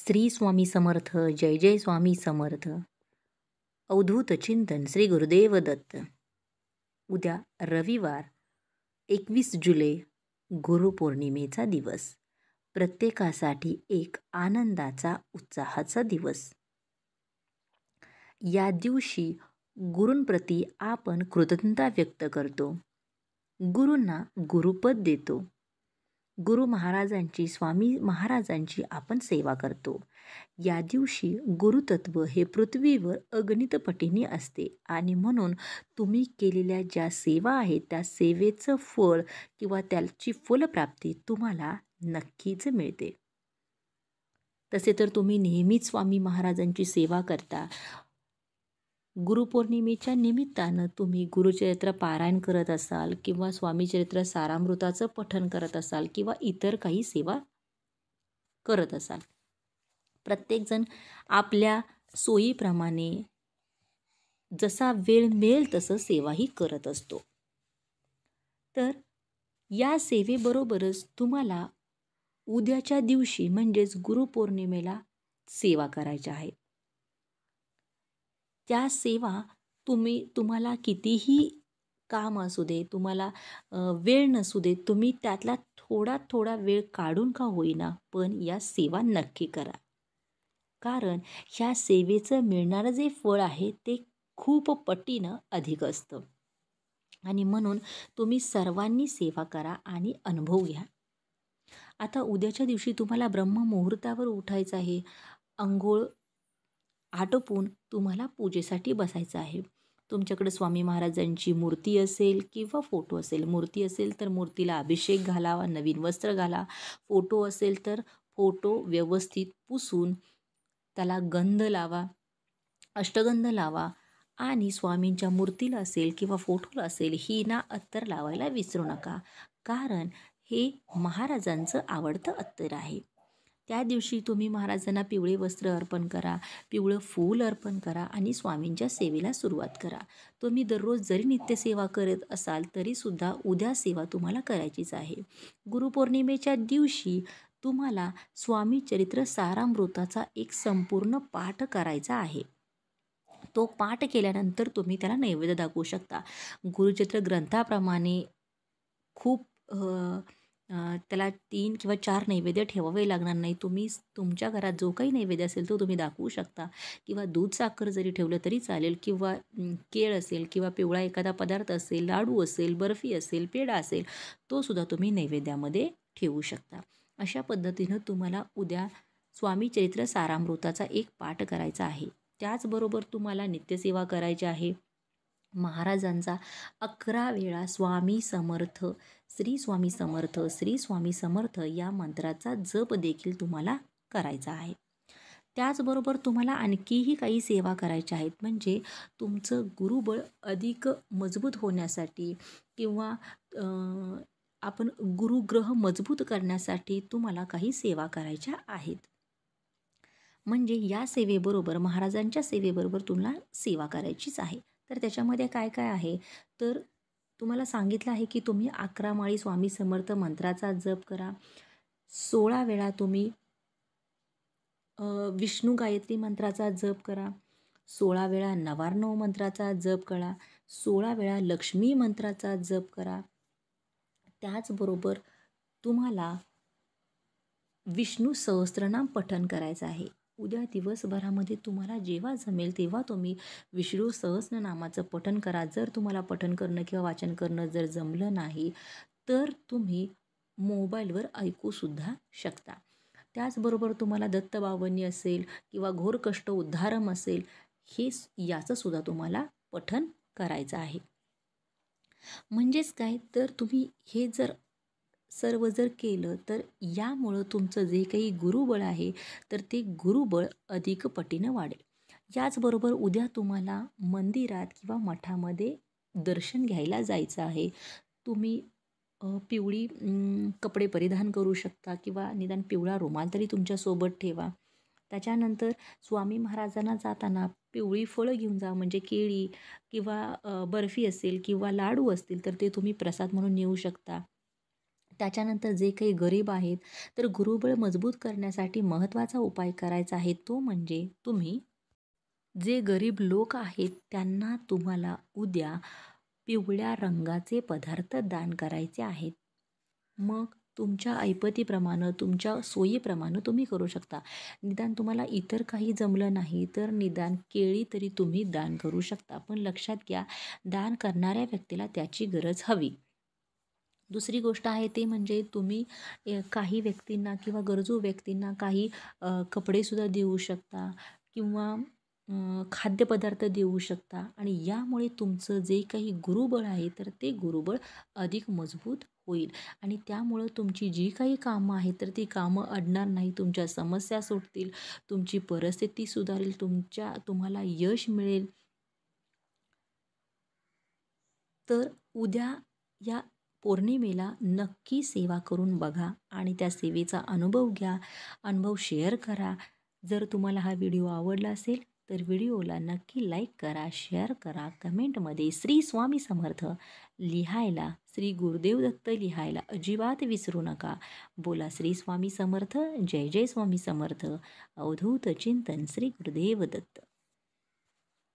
श्री स्वामी समर्थ. जय जय स्वामी समर्थ. अवधूत चिंतन श्री गुरुदेव दत्त. उद्या रविवार 21 जुलै गुरुपौर्णिमेचा दिवस. प्रत्येकासाठी एक आनंदाचा उत्साहाचा दिवस. या दिवशी गुरूंप्रती आपण कृतज्ञता व्यक्त करतो. गुरूंना गुरुपद देतो. गुरु महाराजांची, स्वामी महाराजांची आपण सेवा करतो. या दिवशी गुरुतत्व हे पृथ्वीवर अगणित पटीने असते आणि म्हणून तुम्ही केलेल्या ज्या सेवा आहेत त्या सेवेचं फळ किंवा त्याची फलप्राप्ती तुम्हाला नक्कीच मिळते. तसे तर तुम्ही नेहमीच स्वामी महाराजांची सेवा करता. गुरुपौर्णिमेच्या निमित्तानं तुम्ही गुरुचरित्र पारायण करत असाल किंवा स्वामीचरित्र सारामृताचं पठण करत असाल किंवा इतर काही सेवा करत असाल. प्रत्येकजण आपल्या सोयीप्रमाणे जसा वेळ मिळेल तसं सेवाही करत असतो. तर या सेवेबरोबरच तुम्हाला उद्याच्या दिवशी म्हणजेच गुरुपौर्णिमेला सेवा करायच्या आहेत. त्या सेवा तुम्हाला कितीही काम असू दे, तुम्हाला वेळ नसू दे, तुम्ही त्यातला थोडा वेळ काढून का होईना पण या सेवा नक्की करा. कारण ह्या सेवेचं मिळणारं जे फळ आहे ते खूप पटीनं अधिक असतं आणि म्हणून तुम्ही सर्वांनी सेवा करा आणि अनुभव घ्या. आता उद्याच्या दिवशी तुम्हाला ब्रह्ममुहूर्तावर उठायचं आहे. अंघोळ आटोपून तुम्हाला पूजेसाठी बसायचं आहे. तुमच्याकडे स्वामी महाराजांची मूर्ती असेल किंवा फोटो असेल. मूर्ती असेल तर मूर्तीला अभिषेक घालावा, नवीन वस्त्र घाला. फोटो असेल तर फोटो व्यवस्थित पुसून त्याला गंध लावा, अष्टगंध लावा आणि स्वामींच्या मूर्तीला असेल किंवा फोटोला असेल हिना अत्तर लावायला विसरू नका. कारण हे महाराजांचं आवडतं अत्तर आहे. त्या दिवशी तुम्ही महाराजांना पिवळे वस्त्र अर्पण करा, पिवळं फूल अर्पण करा आणि स्वामींच्या सेवेला सुरुवात करा. तुम्ही दररोज जरी नित्यसेवा करत असाल तरीसुद्धा उद्या सेवा तुम्हाला करायचीच आहे. गुरुपौर्णिमेच्या दिवशी तुम्हाला स्वामी चरित्र सारामृताचा एक संपूर्ण पाठ करायचा आहे. तो पाठ केल्यानंतर तुम्ही त्याला नैवेद्य दाखवू शकता. गुरुचरित्र ग्रंथाप्रमाणे खूप त्याला 3 किंवा 4 नैवेद्य ठेवावे लागणार नाही. तुम्ही तुमच्या घरात जो काही नैवेद्य असेल तो तुम्ही दाखवू शकता किंवा दूध साखर जरी ठेवलं तरी चालेल किंवा केळ असेल किंवा पिवळा एखादा पदार्थ असेल, लाडू असेल, बर्फी असेल, पेढा असेल, तो सुद्धा तुम्ही नैवेद्यामध्ये ठेवू शकता. अशा पद्धतीनं तुम्हाला उद्या स्वामी चरित्र सारामृताचा एक पाठ करायचा आहे. त्याचबरोबर तुम्हाला नित्यसेवा करायची आहे. महाराजांचा 11 वेळा स्वामी समर्थ, श्री स्वामी समर्थ, श्री स्वामी समर्थ या मंत्राचा जप देखील तुम्हाला करायचा आहे. त्याचबरोबर तुम्हाला आणखीही काही सेवा करायच्या आहेत. म्हणजे तुमचं गुरुबळ अधिक मजबूत होण्यासाठी किंवा आपण गुरुग्रह मजबूत करण्यासाठी तुम्हाला काही सेवा करायच्या आहेत. म्हणजे या सेवेबरोबर महाराजांच्या सेवेबरोबर तुम्हाला सेवा करायचीच आहे. तर त्याच्यामध्ये काय काय आहे तर तुम्हाला सांगितलं आहे की तुम्ही 11 माळी स्वामी समर्थ मंत्राचा जप करा. 16 वेळा तुम्ही विष्णू गायत्री मंत्राचा जप करा. 16 वेळा नवार्णव मंत्राचा जप करा. 16 वेळा लक्ष्मी मंत्राचा जप करा. त्याचबरोबर तुम्हाला विष्णू सहस्त्रनाम पठण करायचं आहे. उद्या दिवसभरामध्ये तुम्हाला जेव्हा जमेल तेव्हा तुम्ही विष्णू सहस्रनामाचं पठण करा. जर तुम्हाला पठण करणं किंवा वाचन करणं जर जमलं नाही तर तुम्ही मोबाईलवर ऐकूसुद्धा शकता. त्याचबरोबर तुम्हाला दत्तबावन्य असेल किंवा घोर कष्ट उद्धारम असेल याचंसुद्धा तुम्हाला पठण करायचं आहे. म्हणजेच काय तर तुम्ही हे सर्व जर केलं तर यामुळं तुमचं जे काही गुरुबळ आहे तर ते गुरुबळ अधिक पटीनं वाढेल. याचबरोबर उद्या तुम्हाला मंदिरात किंवा मठामध्ये दर्शन घ्यायला जायचं आहे. तुम्ही पिवळी कपडे परिधान करू शकता किंवा निदान पिवळा रुमाल तरी तुमच्यासोबत ठेवा. त्याच्यानंतर स्वामी महाराजांना जाताना पिवळी फळं घेऊन जा. म्हणजे केळी किंवा बर्फी असेल किंवा लाडू असतील तर ते तुम्ही प्रसाद म्हणून नेऊ शकता. त्याच्यानंतर जे काही गरीब आहेत, तर गुरुबळ मजबूत करण्यासाठी महत्त्वाचा उपाय करायचा आहे तो म्हणजे तुम्ही जे गरीब लोक आहेत त्यांना तुम्हाला उद्या पिवळ्या रंगाचे पदार्थ दान करायचे आहेत. मग तुमच्या ऐपतीप्रमाणे, तुमच्या सोयीप्रमाणे तुम्ही करू शकता. निदान तुम्हाला इतर काही जमलं नाही, तर निदान केळी तरी तुम्ही दान करू शकता. पण लक्षात घ्या, दान करणाऱ्या व्यक्तीला त्याची गरज हवी. दुसरी गोष्ट आहे ते म्हणजे तुम्ही काही व्यक्तींना किंवा गरजू व्यक्तींना काही कपडेसुद्धा देऊ शकता किंवा खाद्यपदार्थ देऊ शकता आणि यामुळे तुमचं जे काही गुरुबळ आहे तर ते गुरुबळ अधिक मजबूत होईल आणि त्यामुळं तुमची जी काही कामं आहेत तर ती कामं अडणार नाही. तुमच्या समस्या सुटतील, तुमची परिस्थिती सुधारेल, तुम्हाला यश मिळेल. तर उद्या या पौर्णिमेला नक्की सेवा करून बघा आणि त्या सेवेचा अनुभव घ्या, अनुभव शेअर करा. जर तुम्हाला हा व्हिडिओ आवडला असेल, तर व्हिडिओला नक्की लाईक करा, शेअर करा. कमेंटमध्ये श्री स्वामी समर्थ लिहायला, श्री गुरुदेव दत्त लिहायला अजिबात विसरू नका. बोला श्री स्वामी समर्थ, जय जय स्वामी समर्थ. अवधूत चिंतन श्री गुरुदेव दत्त.